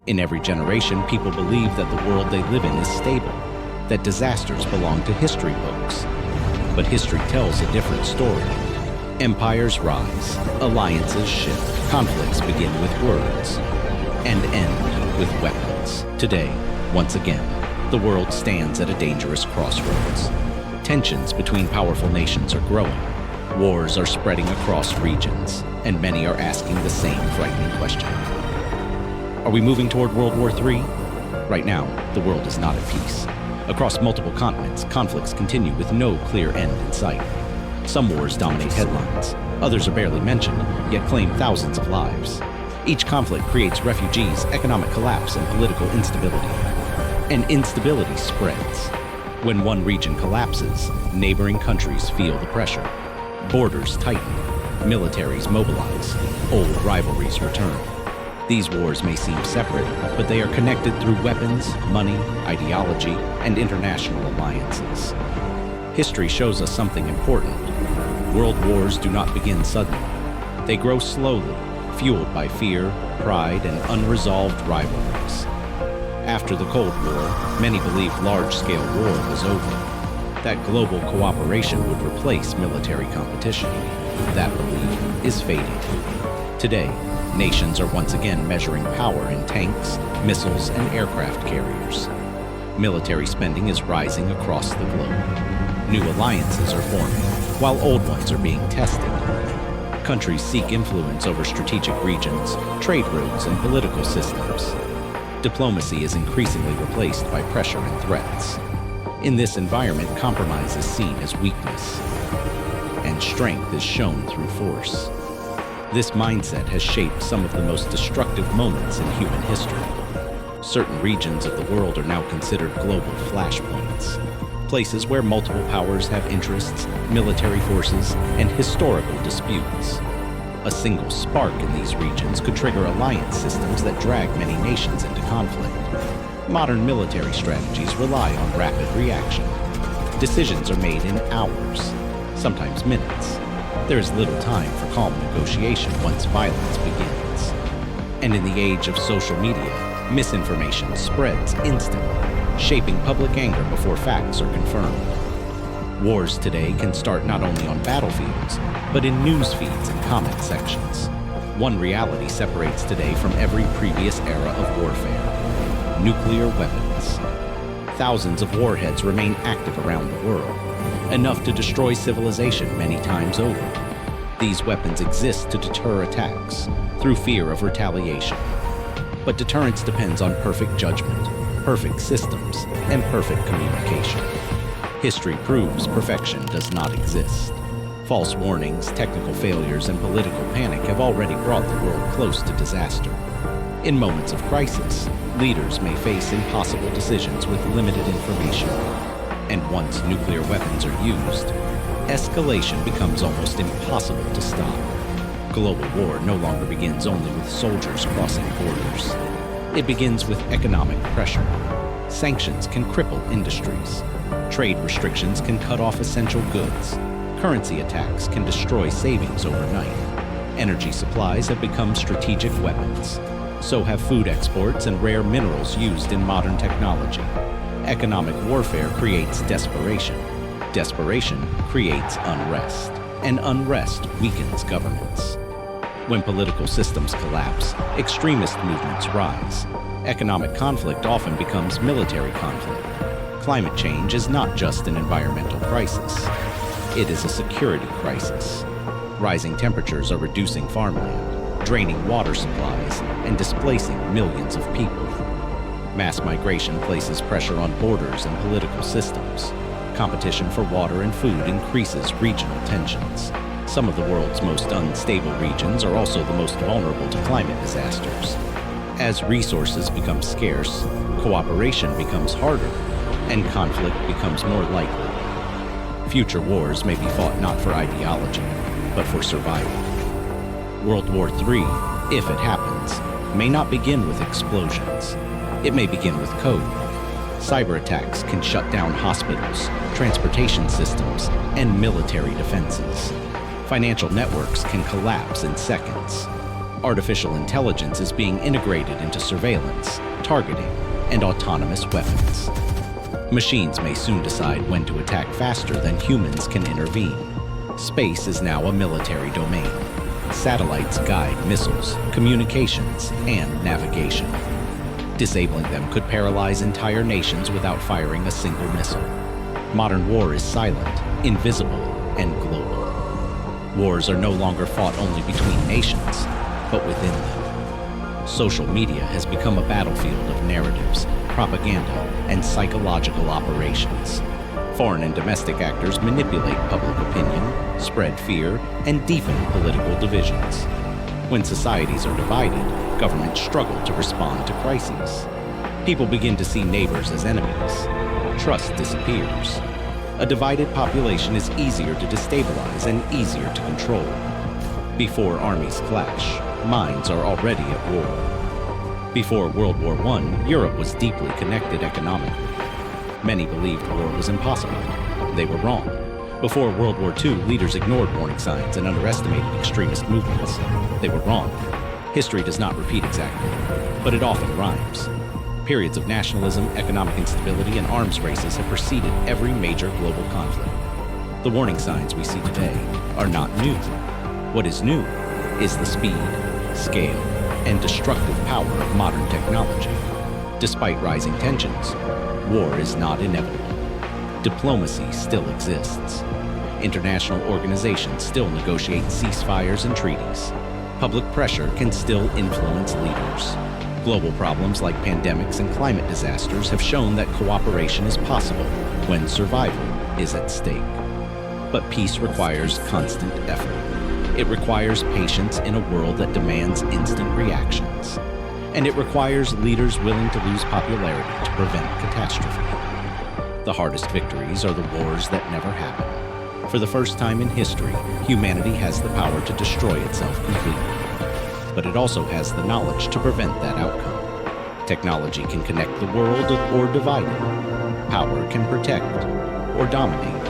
In every generation, people believe that the world they live in is stable, that disasters belong to history books. But history tells a different story. Empires rise, alliances shift, conflicts begin with words, and end with weapons. Today, once again, the world stands at a dangerous crossroads. Tensions between powerful nations are growing. Wars are spreading across regions, and many are asking the same frightening question. Are we moving toward World War III? Right now, the world is not at peace. Across multiple continents, conflicts continue with no clear end in sight. Some wars dominate headlines. Others are barely mentioned, yet claim thousands of lives. Each conflict creates refugees, economic collapse, and political instability. And instability spreads. When one region collapses, neighboring countries feel the pressure. Borders tighten, militaries mobilize, old rivalries return. These wars may seem separate, but they are connected through weapons, money, ideology, and international alliances. History shows us something important. World wars do not begin suddenly. They grow slowly, fueled by fear, pride, and unresolved rivalries. After the Cold War, many believed large-scale war was over, that global cooperation would replace military competition. That belief is fading. Today, nations are once again measuring power in tanks, missiles, and aircraft carriers. Military spending is rising across the globe. New alliances are forming, while old ones are being tested. Countries seek influence over strategic regions, trade routes, and political systems. Diplomacy is increasingly replaced by pressure and threats. In this environment, compromise is seen as weakness, and strength is shown through force. This mindset has shaped some of the most destructive moments in human history. Certain regions of the world are now considered global flashpoints, places where multiple powers have interests, military forces, and historical disputes. A single spark in these regions could trigger alliance systems that drag many nations into conflict. Modern military strategies rely on rapid reaction. Decisions are made in hours, sometimes minutes. There is little time for calm negotiation once violence begins. And in the age of social media, misinformation spreads instantly, shaping public anger before facts are confirmed. Wars today can start not only on battlefields, but in news feeds and comment sections. One reality separates today from every previous era of warfare: nuclear weapons. Thousands of warheads remain active around the world, enough to destroy civilization many times over. These weapons exist to deter attacks through fear of retaliation. But deterrence depends on perfect judgment, perfect systems, and perfect communication. History proves perfection does not exist. False warnings, technical failures, and political panic have already brought the world close to disaster. In moments of crisis, leaders may face impossible decisions with limited information. And once nuclear weapons are used, escalation becomes almost impossible to stop. Global war no longer begins only with soldiers crossing borders. It begins with economic pressure. Sanctions can cripple industries. Trade restrictions can cut off essential goods. Currency attacks can destroy savings overnight. Energy supplies have become strategic weapons. So have food exports and rare minerals used in modern technology. Economic warfare creates desperation. Desperation creates unrest. And unrest weakens governments. When political systems collapse, extremist movements rise. Economic conflict often becomes military conflict. Climate change is not just an environmental crisis. It is a security crisis. Rising temperatures are reducing farmland, draining water supplies, and displacing millions of people. Mass migration places pressure on borders and political systems. Competition for water and food increases regional tensions. Some of the world's most unstable regions are also the most vulnerable to climate disasters. As resources become scarce, cooperation becomes harder, and conflict becomes more likely. Future wars may be fought not for ideology, but for survival. World War III, if it happens, may not begin with explosions. It may begin with code. Cyber attacks can shut down hospitals, transportation systems, and military defenses. Financial networks can collapse in seconds. Artificial intelligence is being integrated into surveillance, targeting, and autonomous weapons. Machines may soon decide when to attack faster than humans can intervene. Space is now a military domain. Satellites guide missiles, communications, and navigation. Disabling them could paralyze entire nations without firing a single missile. Modern war is silent, invisible, and global. Wars are no longer fought only between nations, but within them. Social media has become a battlefield of narratives, propaganda, and psychological operations. Foreign and domestic actors manipulate public opinion, spread fear, and deepen political divisions. When societies are divided, governments struggle to respond to crises. People begin to see neighbors as enemies. Trust disappears. A divided population is easier to destabilize and easier to control. Before armies clash, minds are already at war. Before World War I, Europe was deeply connected economically. Many believed war was impossible. They were wrong. Before World War II, leaders ignored warning signs and underestimated extremist movements. They were wrong. History does not repeat exactly, but it often rhymes. Periods of nationalism, economic instability, and arms races have preceded every major global conflict. The warning signs we see today are not new. What is new is the speed, scale, and destructive power of modern technology. Despite rising tensions, war is not inevitable. Diplomacy still exists. International organizations still negotiate ceasefires and treaties. Public pressure can still influence leaders. Global problems like pandemics and climate disasters have shown that cooperation is possible when survival is at stake. But peace requires constant effort. It requires patience in a world that demands instant reactions. And it requires leaders willing to lose popularity to prevent catastrophe. The hardest victories are the wars that never happen. For the first time in history, humanity has the power to destroy itself completely. But it also has the knowledge to prevent that outcome. Technology can connect the world or divide it. Power can protect or dominate.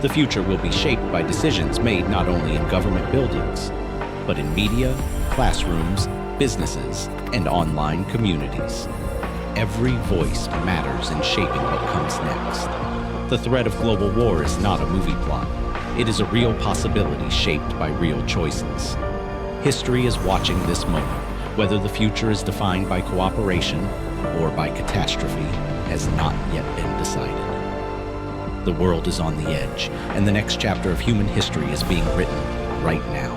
The future will be shaped by decisions made not only in government buildings, but in media, classrooms, businesses, and online communities. Every voice matters in shaping what comes next. The threat of global war is not a movie plot. It is a real possibility shaped by real choices. History is watching this moment. Whether the future is defined by cooperation or by catastrophe has not yet been decided. The world is on the edge, and the next chapter of human history is being written right now.